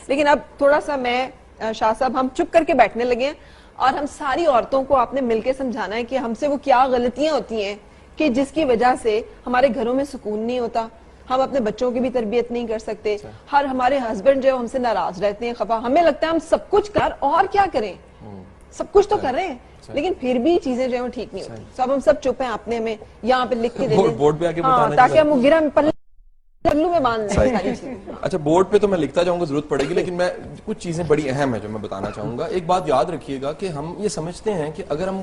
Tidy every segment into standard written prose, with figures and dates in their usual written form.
لیکن اب تھوڑا سا میں شاہ صاحب ہم چپ کر کے بیٹھنے لگے ہیں اور ہم ساری عورتوں کو آپ نے مل کے سمجھانا ہے کہ ہم سے وہ کیا غلطیاں ہوتی ہیں کہ جس کی وجہ سے ہمارے گھروں میں سکون نہیں ہوتا, ہم اپنے بچوں کی بھی تربیت نہیں کر سکتے, ہر ہمارے ہسبینڈ جو ہے ہم سے ناراض رہتے ہیں, خفا, ہمیں لگتا ہے ہم سب کچھ کر اور کیا کریں, سب کچھ تو کر رہے ہیں لیکن پھر بھی چیزیں جو ہیں وہ ٹھیک نہیں ہوتی. تو اب ہم سب چپ ہیں, آپ نے ہمیں یہاں پہ لکھ کے دے دیں تاکہ ہم گرا پلو میں باندھ لیں ساری چیزیں. اچھا بورڈ پہ تو میں لکھتا جاؤں گا, ضرورت پڑے گی, لیکن میں کچھ چیزیں بڑی اہم ہیں جو میں بتانا چاہوں گا. ایک بات یاد رکھیے گا کہ ہم یہ سمجھتے ہیں کہ اگر ہم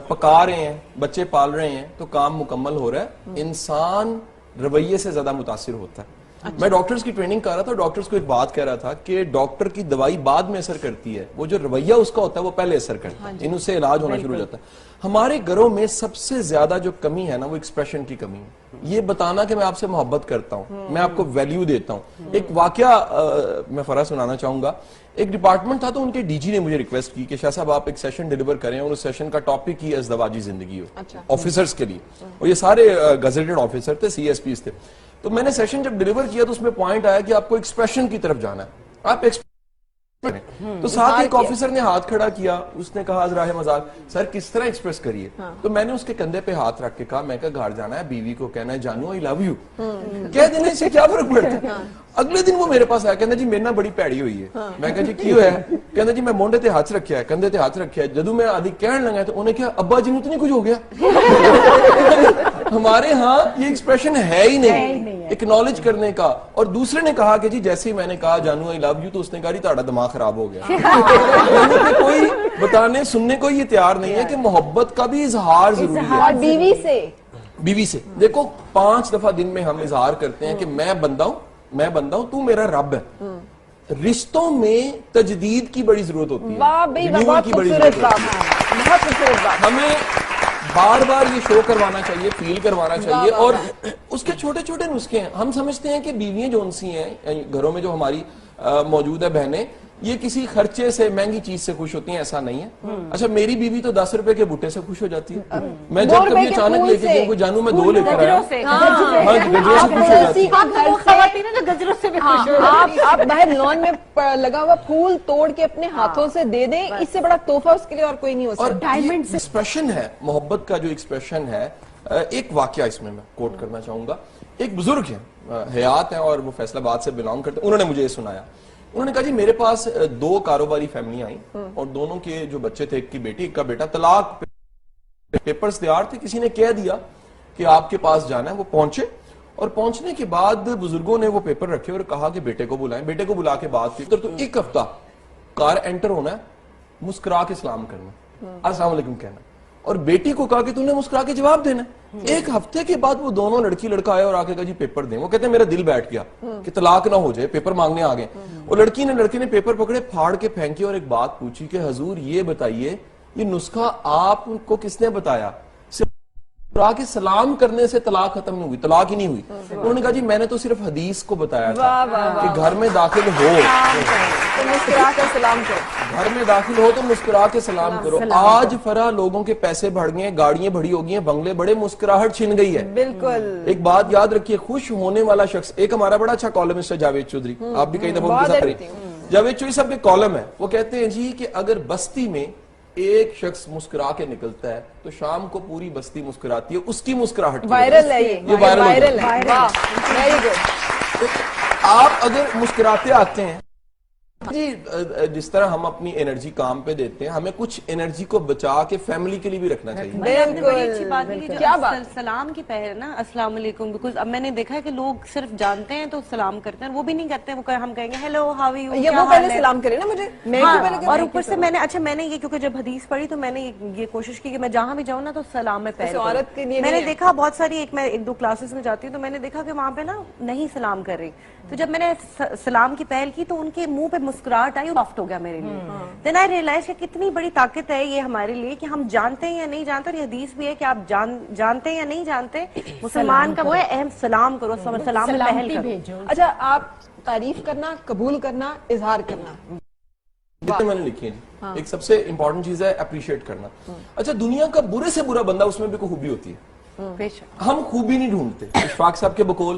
پکا رہے ہیں, بچے پال رہے ہیں تو کام مکمل ہو رہا ہے. انسان رویے سے زیادہ متاثر ہوتا ہے. میں ڈاکٹرز کی ٹریننگ کر رہا تھا, ڈاکٹرز کو ایک بات کہہ رہا تھا کہ ڈاکٹر کی دوائی بعد میں اثر کرتی ہے, وہ جو رویہ اس کا ہوتا ہے وہ پہلے اثر کرتا ہے, ان اس سے علاج ہونا شروع ہو جاتا ہے. ہمارے گھروں میں سب سے زیادہ جو کمی ہے نا وہ ایکسپریشن کی کمی ہے. یہ بتانا کہ میں آپ سے محبت کرتا ہوں, میں آپ کو ویلیو دیتا ہوں. ایک واقعہ میں فرا سنانا چاہوں گا. ایک ڈپارٹمنٹ تھا تو ان کے ڈی جی نے مجھے ریکویسٹ کی کہ شاہ صاحب آپ ایک سیشن ڈیلیور کریں اور اس سیشن کا ٹاپک ہی ازدواجی زندگی ہو آفیسرز کے لیے, اور یہ سارے گزیٹڈ آفیسر تھے, سی ایس پیز تھے. تو میں نے سیشن جب ڈیلیور کیا تو اس میں پوائنٹ آیا کہ آپ کو ایکسپریشن کی طرف جانا ہے, آپ تو ساتھ ایک آفیسر نے ہاتھ کھڑا کیا, اس نے کہا ذرا مذاق سر کس طرح ایکسپریس کریے. تو میں نے اس کے کندھے پہ ہاتھ رکھ کے کہا میں کہا گھر جانا ہے, بیوی کو کہنا ہے جانو آئی لو یو, کہہ دینے سے کیا فرق پڑتا ہے. اگلے دن وہ میرے پاس آیا, کہنا جی میرے نہ بڑی پیڑی ہوئی ہے. میں کہا جی کیوں ہے, کہنا جی میں مونڈے تے ہاتھ رکھیا ہے, کندھے تے ہاتھ رکھیا ہے. جدو میں آدھی کہن لگا تو انہیں کہا ابا جی اتنی کچھ ہو گیا. ہمارے ہاں یہ ایکسپریشن ہے ہی نہیں اکنالج کرنے کا. اور دوسرے نے کہا کہ جی جیسے ہی میں نے کہا جانو آئی لو یو تو اس نے کہا جی تہاڈا دماغ خراب ہو گیا. یعنی کہ کوئی بتانے سننے کو یہ تیار نہیں ہے کہ محبت کا بھی اظہار ضروری ہے. اور بیوی سے دیکھو 5 دفعہ دن میں ہم اظہار کرتے ہیں کہ میں بندہ ہوں تو میرا رب ہے. رشتوں میں تجدید کی بڑی ضرورت ہوتی ہے, رینیول کی بڑی ضرورت ہوتی ہے. ہمیں بار بار یہ شو کروانا چاہیے, فیل کروانا چاہیے. اور اس کے چھوٹے چھوٹے نسخے ہیں. ہم سمجھتے ہیں کہ بیویاں جو انسی ہیں گھروں میں جو ہماری موجود ہے بہنیں, یہ کسی خرچے سے مہنگی چیز سے خوش ہوتی ہیں, ایسا نہیں ہے. اچھا میری بیوی تو 10 روپے کے بوٹے سے خوش ہو جاتی ہے. میں جب کبھی اچانک لے کے جاؤں جانوں میں 2 لے کر آیا, گجروں سے خوش ہو جاتی ہے. آپ باہر لان میں لگا ہوا پھول توڑ کے اپنے ہاتھوں سے دے دیں, اس سے بڑا تحفہ اس کے لیے اور کوئی نہیں ہو سکتا. اور ڈائمنڈ ایکسپریشن ہے محبت کا, جو ایکسپریشن ہے. ایک واقعہ اس میں کوٹ کرنا چاہوں گا. ایک بزرگ ہیں, حیات ہیں اور وہ فیصل آباد سے بلانگ کرتے ہیں. انہوں نے مجھے یہ سنایا. انہوں نے کہا جی میرے پاس 2 کاروباری فیملیاں آئیں اور دونوں کے جو بچے تھے, ایک کی بیٹی ایک کا بیٹا, طلاق پیپرز تیار تھے. کسی نے کہہ دیا کہ آپ کے پاس جانا ہے. وہ پہنچے اور پہنچنے کے بعد بزرگوں نے وہ پیپر رکھے اور کہا کہ بیٹے کو بلائیں. بیٹے کو بلا کے بات کی تو 1 ہفتہ کار انٹر ہونا ہے, مسکرا کے سلام کرنا, السلام علیکم کہنا, اور بیٹی کو کہا کہ تم نے مسکرا کے جواب دینا. 1 ہفتے کے بعد وہ دونوں لڑکی لڑکا آئے اور آ کے کہا جی پیپر دیں. وہ کہتے ہیں میرا دل بیٹھ گیا کہ طلاق نہ ہو جائے, پیپر مانگنے آ گئے. اور لڑکے نے پیپر پکڑے, پھاڑ کے پھینکے اور ایک بات پوچھی کہ حضور یہ بتائیے یہ نسخہ آپ کو کس نے بتایا؟ کے سلام کرنے سے طلاق ختم نہیں ہوئی, طلاق ہی نہیں ہوئی. انہوں نے کہا جی میں نے تو صرف حدیث کو بتایا تھا کہ گھر میں داخل ہو تو مسکرا کر سلام کرو, گھر میں داخل ہو تو مسکرا کے سلام کرو. آج فرا لوگوں کے پیسے بڑھ گئے, گاڑیاں بڑی ہو گئی ہیں, بنگلے بڑے, مسکراہٹ چھن گئی ہے. بالکل. ایک بات یاد رکھیے, خوش ہونے والا شخص, ایک ہمارا بڑا اچھا کالمسٹ ہے جاوید چودھری, آپ بھی کئی دفعہ ان کے ساتھ رہے. جاوید چودھری صاحب کے کالم ہے, وہ کہتے ہیں جی کہ اگر بستی میں ایک شخص مسکرا کے نکلتا ہے تو شام کو پوری بستی مسکراتی ہے, اس کی مسکراہٹ وائرل ہے. یہ وائرل ہے. Very good. آپ اگر مسکراتے آتے ہیں جی, جس طرح ہم اپنی انرجی کام پہ دیتے ہیں, ہمیں کچھ انرجی کو بچا کے فیملی کے لیے بھی رکھنا چاہیے. بالکل. سلام کی پہل نا السلام علیکم, بیکاز اب میں نے دیکھا ہے کہ لوگ صرف جانتے ہیں تو سلام کرتے ہیں, وہ بھی نہیں کرتے ہیں. ہم کہیں گے ہیلو ہاؤ آر یو, یہ وہ پہلے سلام کرے نا مجھے. اور اوپر سے میں نے یہ کیونکہ جب حدیث پڑھی تو میں نے یہ کوشش کی کہ میں جہاں بھی جاؤں نا تو سلام میں پہل کروں. میں نے دیکھا بہت ساری, میں 1-2 کلاسز میں جاتی ہوں تو میں نے دیکھا کہ وہاں پہ نا نہیں سلام کر رہی. تو جب میں نے سلام کی پہل کی تو ان کے منہ پہ مسکراہٹ آئی اور سافٹ ہو گیا میرے لیے. دین آئی ریئلائز کہ کتنی بڑی طاقت ہے یہ ہمارے لیے کہ ہم جانتے ہیں یا نہیں جانتے. اور یہ حدیث بھی ہے کہ آپ جانتے ہیں یا نہیں جانتے, مسلمان کا وہ ہے اہم سلام کرو, سلام میں پہل کرو. اچھا آپ تعریف کرنا, قبول کرنا, اظہار کرنا, میں نے لکھی ہے. ایک سب سے امپورٹنٹ چیز ہے اپریشیٹ کرنا. اچھا دنیا کا برے سے برا بندہ, اس میں بھی کوئی خوبی ہوتی ہے. ہم خوبی نہیں ڈھونڈتے. اشفاق صاحب کے بقول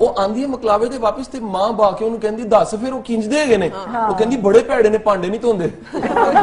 ਉਹ ਆਂਦੀ ਮਕਲਾਵੇ ਤੇ ਵਾਪਸ ਤੇ ਮਾਂ ਬਾ ਕੇ ਉਹਨੂੰ ਕਹਿੰਦੀ ਦੱਸ ਫਿਰ ਉਹ ਕਿੰਜਦੇ ਹੈਗੇ ਨੇ? ਉਹ ਕਹਿੰਦੀ ਬੜੇ ਭੈੜੇ ਨੇ, ਭਾਂਡੇ ਨਹੀਂ ਧੋਂਦੇ,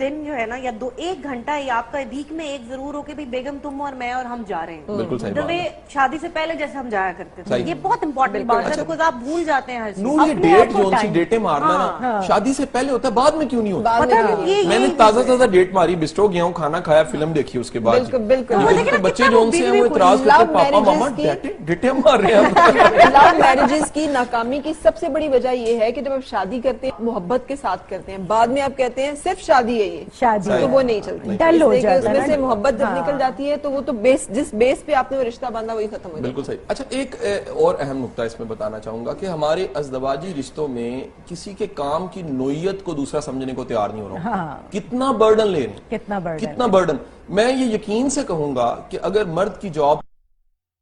دن جو ہے نا یا ایک گھنٹہ یا آپ کا ویک میں ایک ضرور ہو کہ بیگم تم اور میں اور ہم جا رہے ہیں, بالکل صحیح بات ہے. شادی سے پہلے جیسے ہم جایا کرتے تھے, یہ بہت امپورٹنٹ بات ہے بیکاز آپ بھول جاتے ہیں نور یہ ڈیٹ جو سی ڈیٹیں مارنا نا شادی سے پہلے ہوتا ہے, بعد میں کیوں نہیں ہوتا؟ میں نے تازہ ڈیٹ ماری, بسٹرو گیا ہوں, کھانا کھایا, فلم دیکھی, اس کے بعد بچے جو ان سے وہ اعتراض کرتے ہیں پاپا ماما ڈیٹیں مار رہے ہیں. لو میرجز کی ناکامی کی سب سے بڑی وجہ یہ ہے کہ جب آپ شادی کرتے ہیں محبت کے ساتھ کرتے ہیں, بعد میں آپ کہتے ہیں صرف شادی ہے یہ شادی, تو وہ نہیں چلتی. ڈل ہو جاتا ہے, اس میں سے محبت جب نکل جاتی ہے تو وہ تو جس بیس پہ آپ نے وہ رشتہ باندھا وہی ختم ہو جاتا ہے. بالکل صحیح. اچھا ایک اور اہم نقطہ اس میں بتانا چاہوں گا کہ ہمارے ازدواجی رشتوں میں کسی کے کام کی نوعیت کو دوسرا سمجھنے کو تیار نہیں ہو رہا ہوں. کتنا برڈن لے رہے ہیں, کتنا برڈن. میں یہ یقین سے کہوں گا کہ اگر مرد کی جاب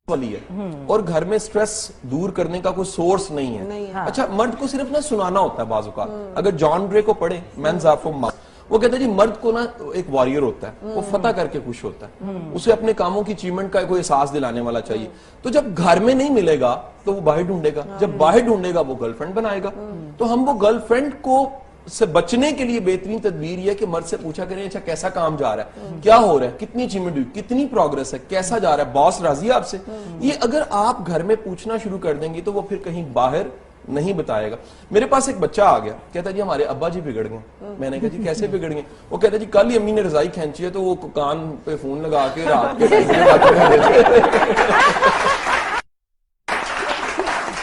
والی ہے اور گھر میں سٹریس دور کرنے کا کوئی سورس نہیں ہے, اچھا مرد کو صرف نہ سنانا ہوتا ہے بعض اوقات. اگر جان ڈرے کو پڑھے مینز آر فار ماس, وہ کہتا ہے جی مرد کو نا ایک وارئر ہوتا ہے, وہ فتح کر کے خوش ہوتا ہے, اسے اپنے کاموں کی اچیومنٹ کا کوئی احساس دلانے والا چاہیے. تو جب گھر میں نہیں ملے گا تو وہ باہر ڈھونڈے گا, جب باہر ڈھونڈے گا وہ گرل فرینڈ بنائے گا. تو ہم وہ گرل فرینڈ کو سے بچنے کے لیے بہترین تدبیر یہ کہ مرد سے پوچھا کریں اچھا کیسا کام جا رہا ہے, کیا ہو رہا ہے, کتنی اچیومنٹ ہوئی, کتنی پروگرس ہے, کیسا جا رہا ہے, باس راضی ہے آپ سے. یہ اگر آپ گھر میں پوچھنا شروع کر دیں گے تو وہ پھر کہیں باہر نہیں بتائے گا. میرے پاس ایک بچہ آ گیا, کہتا جی ہمارے ابا جی بگڑ گئے. میں نے کہا جی کیسے بگڑ گئے؟ وہ کہتا جی کل ہی امی نے رضائی کھینچی ہے تو وہ کان پہ فون لگا کے رات کے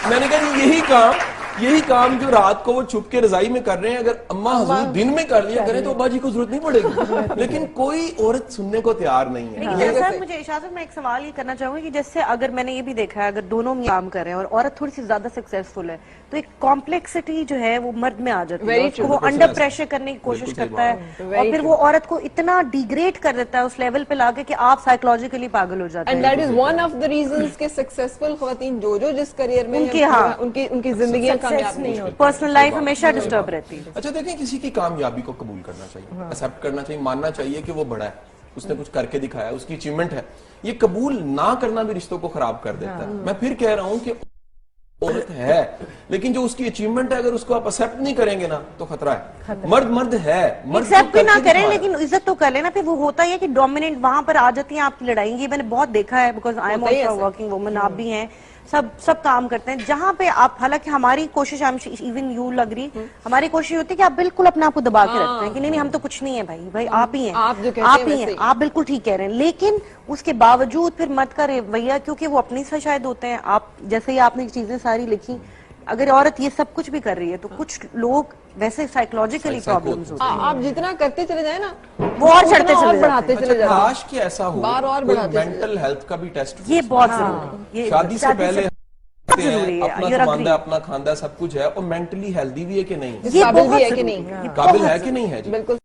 میں نے کہا یہی کام جو رات کو وہ چھپ کے رضائی میں کر رہے ہیں, اگر اماں حضور دن میں کر لیا کریں تو ابا جی کو ضرورت نہیں پڑے گی. لیکن کوئی عورت سننے کو تیار نہیں ہے. مجھے اشاعت میں ایک سوال یہ کرنا چاہوں گی کہ جیسے اگر میں نے یہ بھی دیکھا ہے اگر دونوں کام کر رہے ہیں اور عورت تھوڑی سی زیادہ سکسیسفل ہے تو ایک کمپلیکسٹی جو ہے وہ مرد میں آ جاتی ہے, وہ انڈر پریشر کرنے کی کوشش کرتا ہے اور پھر وہ عورت کو اتنا ڈیگریڈ کر دیتا ہے اس لیول پہ لا کے کہ آپ سائیکولوجیکلی پاگل ہو جاتے ہیں. And that is one of the reasons کہ سکسیسفل خواتین جو جس کریئر میں ان کی زندگیاں کامیاب نہیں ہوتی, پرسنل لائف ہمیشہ ڈسٹرب رہتی ہے. اچھا دیکھیں کسی کی کامیابی کو قبول کرنا چاہیے, ایکسپٹ کرنا چاہیے, ماننا چاہیے کہ وہ بڑا ہے, اس نے کچھ کر کے دکھایا, اس کی اچیومنٹ ہے. یہ قبول نہ کرنا بھی رشتوں کو خراب کر دیتا ہے. میں پھر کہہ رہا ہوں کہ عورت ہے لیکن جو اس کی اچیومنٹ ہے اگر اس کو آپ ایکسپٹ نہیں کریں گے نا تو خطرہ ہے. مرد ہے, ایکسپٹ بھی نہ کریں لیکن عزت تو کر لینا. پھر وہ ہوتا ہے کہ ڈومیننٹ وہاں پر آ جاتی ہیں آپ کی لڑائی. یہ میں نے بہت دیکھا ہے because I am also working woman, آپ بھی ہیں, سب کام کرتے ہیں جہاں پہ آپ, حالانکہ ہماری کوشش, ایون یو لگ رہی, ہماری کوشش ہوتی ہے کہ آپ بالکل اپنے آپ کو دبا کے رکھتے ہیں کہ نہیں ہم تو کچھ نہیں ہے بھائی آپ ہی ہیں, آپ بالکل ٹھیک کہہ رہے ہیں. لیکن اس کے باوجود پھر مرد کا رویہ, کیونکہ وہ اپنی سے شاید ہوتے ہیں, آپ جیسے ہی آپ نے چیزیں ساری لکھی, اگر عورت یہ سب کچھ بھی کر رہی ہے تو کچھ لوگ ویسے سائیکولوجیکلی پرابلمز ہوتے ہیں. آپ جتنا کرتے چلے جائیں نا وہ اور چڑھتے چلے بڑھاتے چلے جاتے ہیں. کاش کہ ایسا ہو کوئی مینٹل ہیلتھ کا بھی ٹیسٹ, یہ بہت ضروری ہے. شادی سے پہلے ضروری ہے, اپنا خاندہ اپنا کھاندہ سب کچھ ہے, اور مینٹلی ہیلدی بھی ہے کہ نہیں, قابل بھی ہے کہ نہیں, قابل ہے کہ نہیں ہے. بالکل.